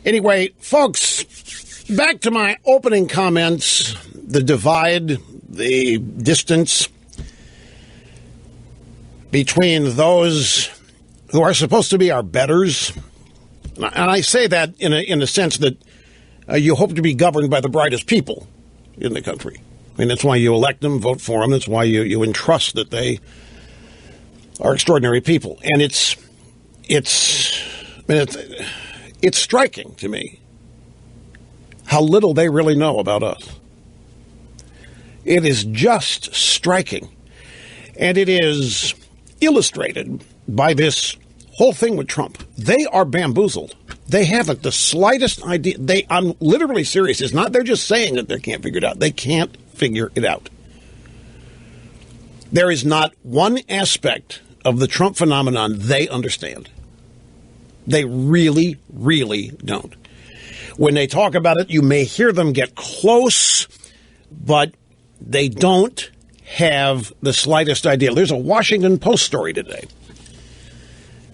Anyway, folks, back to my opening comments, the divide, the distance between those who are supposed to be our betters. And I say that in a sense that you hope to be governed by the brightest people in the country. I mean, that's why you elect them, vote for them. That's why you entrust that they are extraordinary people. And it's striking to me how little they really know about us. It is just striking. And it is illustrated by this whole thing with Trump. They are bamboozled. They haven't the slightest idea. I'm literally serious. It's not they're just saying that they can't figure it out. They can't figure it out. There is not one aspect of the Trump phenomenon they understand. They really, really don't. When they talk about it, you may hear them get close, but they don't have the slightest idea. There's a Washington Post story today,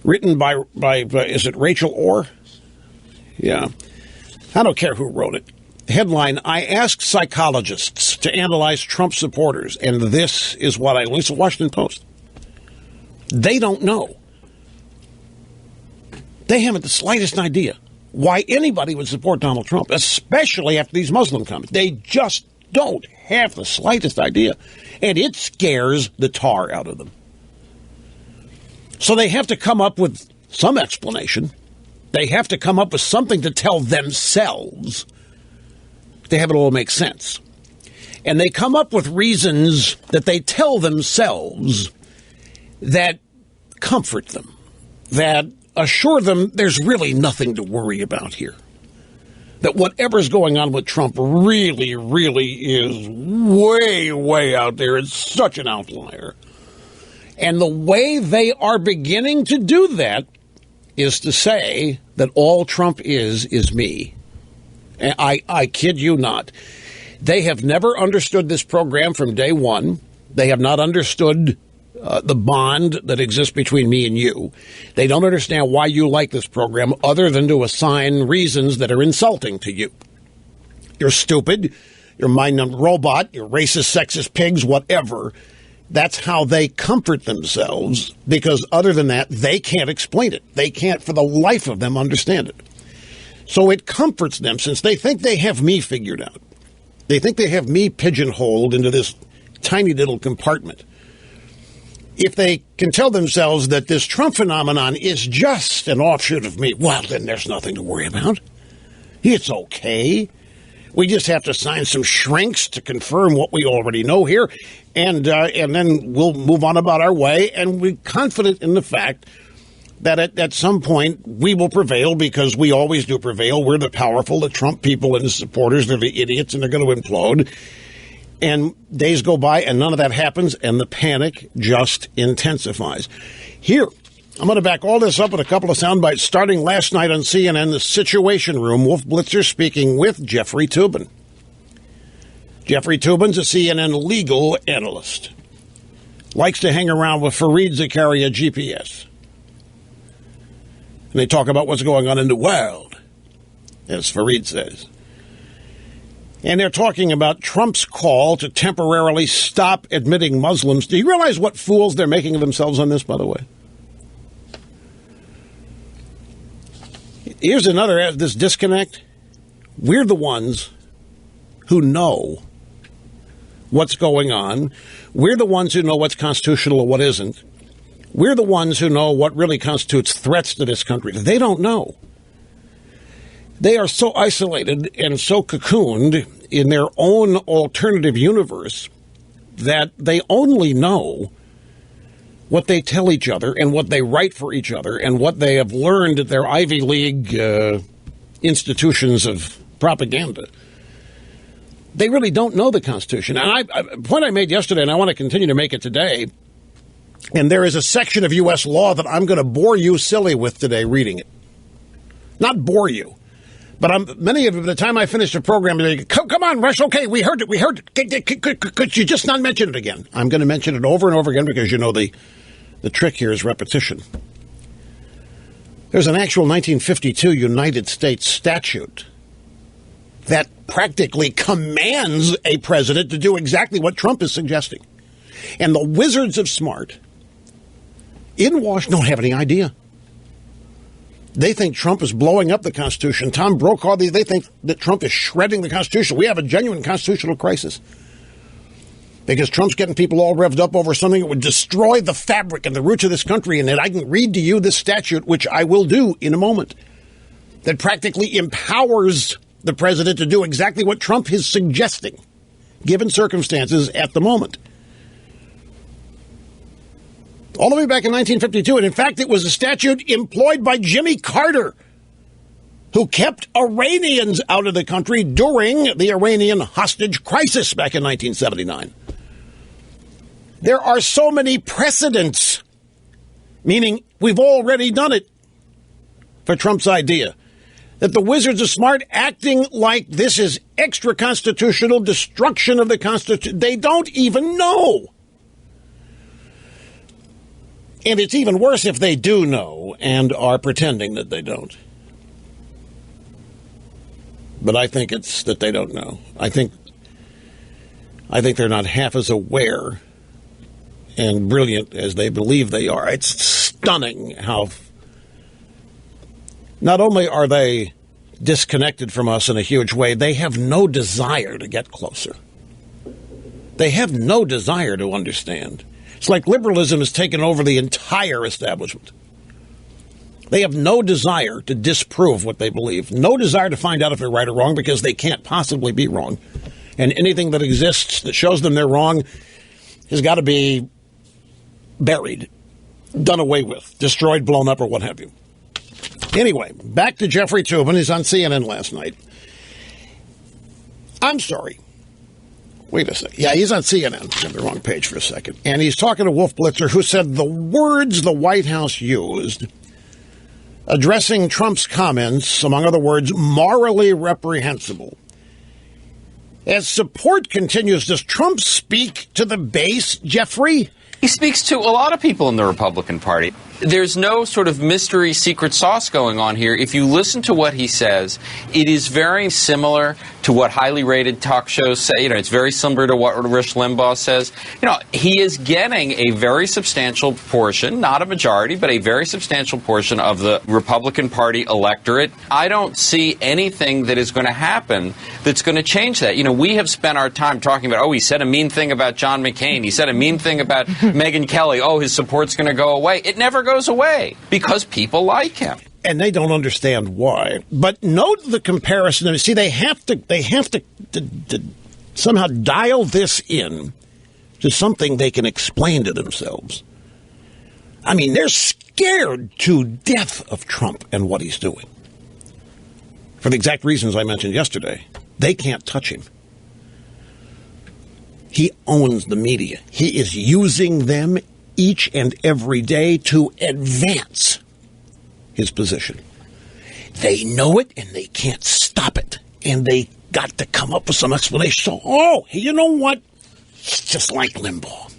written by is it Rachel Orr? Yeah. I don't care who wrote it. Headline, I asked psychologists to analyze Trump supporters, and this is what it's the Washington Post. They don't know. They haven't the slightest idea why anybody would support Donald Trump, especially after these Muslim comments. They just don't have the slightest idea, and it scares the tar out of them. So they have to come up with some explanation. They have to come up with something to tell themselves to have it all make sense. And they come up with reasons that they tell themselves that comfort them, that assure them there's really nothing to worry about here. That whatever's going on with Trump really, really is way, way out there. It's such an outlier. And the way they are beginning to do that is to say that all Trump is me. And I kid you not. They have never understood this program from day one. They have not understood the bond that exists between me and you. They don't understand why you like this program other than to assign reasons that are insulting to you. You're stupid. You're a mind-numbed robot. You're racist, sexist pigs, whatever. That's how they comfort themselves, because other than that, they can't explain it. They can't, for the life of them, understand it. So it comforts them, since they think they have me figured out. They think they have me pigeonholed into this tiny little compartment. If they can tell themselves that this Trump phenomenon is just an offshoot of me, well, then there's nothing to worry about. It's okay. We just have to sign some shrinks to confirm what we already know here, and then we'll move on about our way, and we're confident in the fact that at some point we will prevail, because we always do prevail. We're the powerful. The Trump people and his supporters, they're the idiots, and they're going to implode. And days go by, and none of that happens, and the panic just intensifies. Here, I'm going to back all this up with a couple of sound bites. Starting last night on CNN, the Situation Room, Wolf Blitzer speaking with Jeffrey Toobin. Jeffrey Toobin's a CNN legal analyst. Likes to hang around with Fareed Zakaria GPS. And they talk about what's going on in the world, as Fareed says. And they're talking about Trump's call to temporarily stop admitting Muslims. Do you realize what fools they're making of themselves on this, by the way? Here's this disconnect. We're the ones who know what's going on. We're the ones who know what's constitutional and what isn't. We're the ones who know what really constitutes threats to this country. They don't know. They are so isolated and so cocooned in their own alternative universe that they only know what they tell each other and what they write for each other and what they have learned at their Ivy League institutions of propaganda. They really don't know the Constitution. And a point I made yesterday, and I want to continue to make it today, and there is a section of U.S. law that I'm going to bore you silly with today reading it. Not bore you. But many of them, by the time I finish the program, they go, come on, Rush, okay, we heard it. Could you just not mention it again? I'm going to mention it over and over again because, you know, the trick here is repetition. There's an actual 1952 United States statute that practically commands a president to do exactly what Trump is suggesting. And the wizards of smart in Washington don't have any idea. They think Trump is blowing up the Constitution. Tom Brokaw, they think that Trump is shredding the Constitution. We have a genuine constitutional crisis because Trump's getting people all revved up over something that would destroy the fabric and the roots of this country. And that I can read to you this statute, which I will do in a moment, that practically empowers the president to do exactly what Trump is suggesting, given circumstances at the moment. All the way back in 1952, and in fact, it was a statute employed by Jimmy Carter, who kept Iranians out of the country during the Iranian hostage crisis back in 1979. There are so many precedents, meaning we've already done it for Trump's idea, that the wizards are smart, acting like this is extra-constitutional destruction of the Constitution. They don't even know. And it's even worse if they do know and are pretending that they don't. But I think it's that they don't know. I think they're not half as aware and brilliant as they believe they are. It's stunning how not only are they disconnected from us in a huge way, they have no desire to get closer. They have no desire to understand. It's like liberalism has taken over the entire establishment. They have no desire to disprove what they believe, no desire to find out if they're right or wrong, because they can't possibly be wrong. And anything that exists that shows them they're wrong has got to be buried, done away with, destroyed, blown up, or what have you. Anyway, back to Jeffrey Toobin. He's on CNN last night. I'm sorry. Wait a second. Yeah, he's on CNN. I'm on the wrong page for a second. And he's talking to Wolf Blitzer, who said the words the White House used addressing Trump's comments, among other words, morally reprehensible. As support continues, does Trump speak to the base, Jeffrey? He speaks to a lot of people in the Republican Party. There's no sort of mystery secret sauce going on here. If you listen to what he says, it is very similar to what highly rated talk shows say. It's very similar to what Rush Limbaugh says. He is getting a very substantial portion, not a majority, but a very substantial portion of the Republican Party electorate. I don't see anything that is going to happen that's going to change that. We have spent our time talking about, he said a mean thing about John McCain. He said a mean thing about Megyn Kelly. His support's going to go away. It never goes away because people like him. And they don't understand why. But note the comparison. See, they have to somehow dial this in to something they can explain to themselves. I mean, they're scared to death of Trump and what he's doing. For the exact reasons I mentioned yesterday. They can't touch him. He owns the media. He is using them each and every day to advance his position. They know it and they can't stop it. And they got to come up with some explanation. So, you know what? He's just like Limbaugh.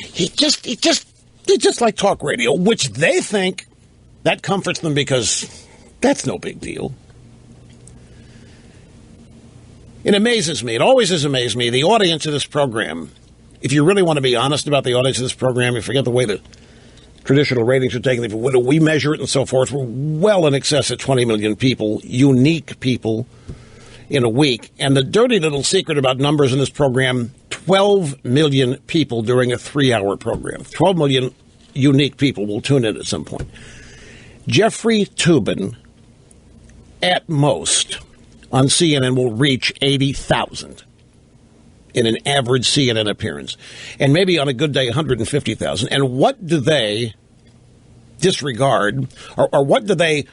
He just like talk radio, which they think that comforts them because that's no big deal. It amazes me. It always has amazed me. The audience of this program, if you really want to be honest about the audience of this program, you forget the way the traditional ratings are taken. If we measure it and so forth, we're well in excess of 20 million people, unique people in a week. And the dirty little secret about numbers in this program, 12 million people during a 3-hour program. 12 million unique people will tune in at some point. Jeffrey Toobin, at most, on CNN will reach 80,000 in an average CNN appearance. And maybe on a good day, 150,000. And what do they disregard, or what do they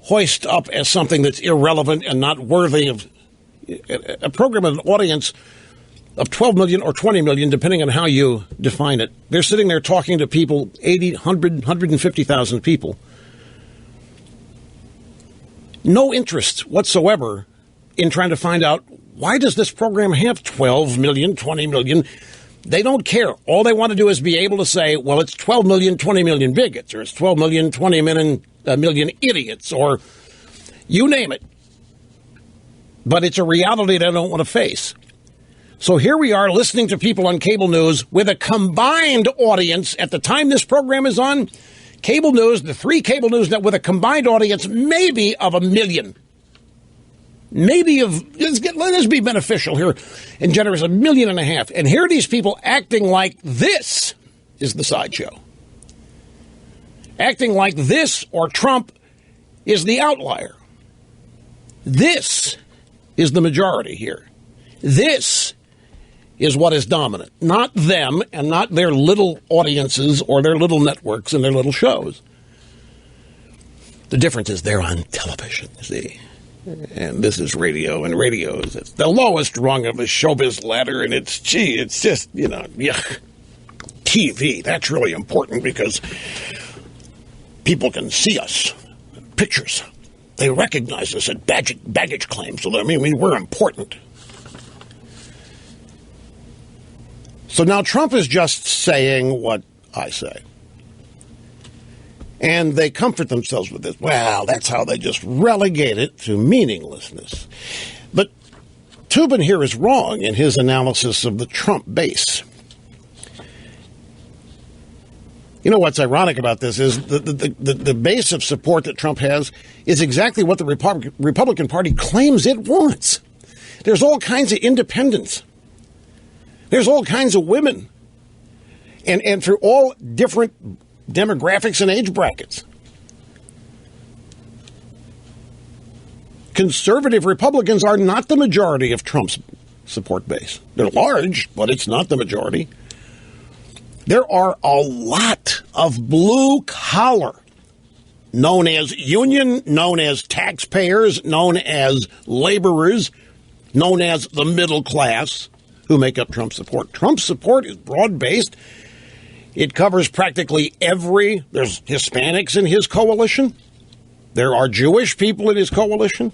hoist up as something that's irrelevant and not worthy of a program with an audience of 12 million or 20 million, depending on how you define it? They're sitting there talking to people, 80, 100, 150,000 people. No interest whatsoever in trying to find out, why does this program have 12 million, 20 million? They don't care. All they want to do is be able to say, well, it's 12 million, 20 million bigots, or it's 12 million, 20 million a million idiots, or you name it. But it's a reality that I don't want to face. So here we are listening to people on cable news with a combined audience. At the time this program is on, cable news, the three cable news net with a combined audience maybe of 1 million. Maybe let us be beneficial here and generous, 1.5 million. And here are these people acting like this is the sideshow. Acting like this or Trump is the outlier. This is the majority here. This is what is dominant, not them and not their little audiences or their little networks and their little shows. The difference is they're on television, see, and this is radio, and radio is the lowest rung of a showbiz ladder, and it's just, yuck. TV, that's really important because people can see us, pictures. They recognize us at baggage claims, so we're important. So now Trump is just saying what I say. And they comfort themselves with this. Well, that's how they just relegate it to meaninglessness. But Toobin here is wrong in his analysis of the Trump base. You know what's ironic about this is the base of support that Trump has is exactly what the Republican Party claims it wants. There's all kinds of independents. There's all kinds of women, and through all different demographics and age brackets. Conservative Republicans are not the majority of Trump's support base. They're large, but it's not the majority. There are a lot of blue collar, known as union, known as taxpayers, known as laborers, known as the middle class, who make up Trump's support. Trump's support is broad-based. It covers practically there's Hispanics in his coalition. There are Jewish people in his coalition.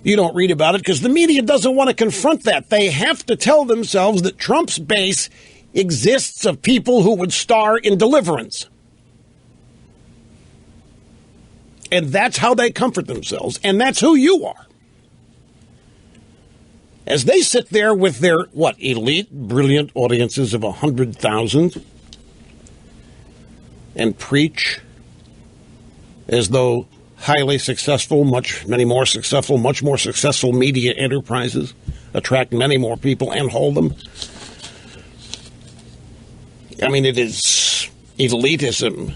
You don't read about it because the media doesn't want to confront that. They have to tell themselves that Trump's base exists of people who would star in Deliverance. And that's how they comfort themselves, and that's who you are. As they sit there with their, elite, brilliant audiences of 100,000 and preach as though highly successful, much more successful media enterprises attract many more people and hold them. It is elitism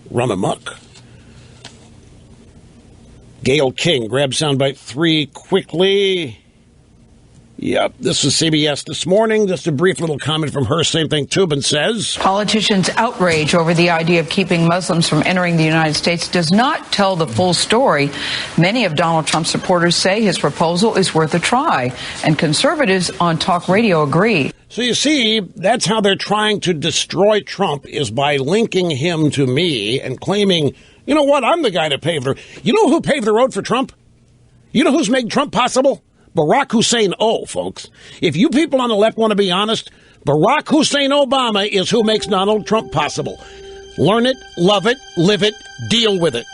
run amok. Gayle King, grab soundbite 3 quickly. Yep, this is CBS This Morning. Just a brief little comment from her. Same thing Toobin says. Politicians' outrage over the idea of keeping Muslims from entering the United States does not tell the full story. Many of Donald Trump's supporters say his proposal is worth a try, and conservatives on talk radio agree. So you see, that's how they're trying to destroy Trump, is by linking him to me and claiming, you know what, I'm the guy that paved the road. You know who paved the road for Trump? You know who's made Trump possible? Barack Hussein folks. If you people on the left want to be honest, Barack Hussein Obama is who makes Donald Trump possible. Learn it, love it, live it, deal with it.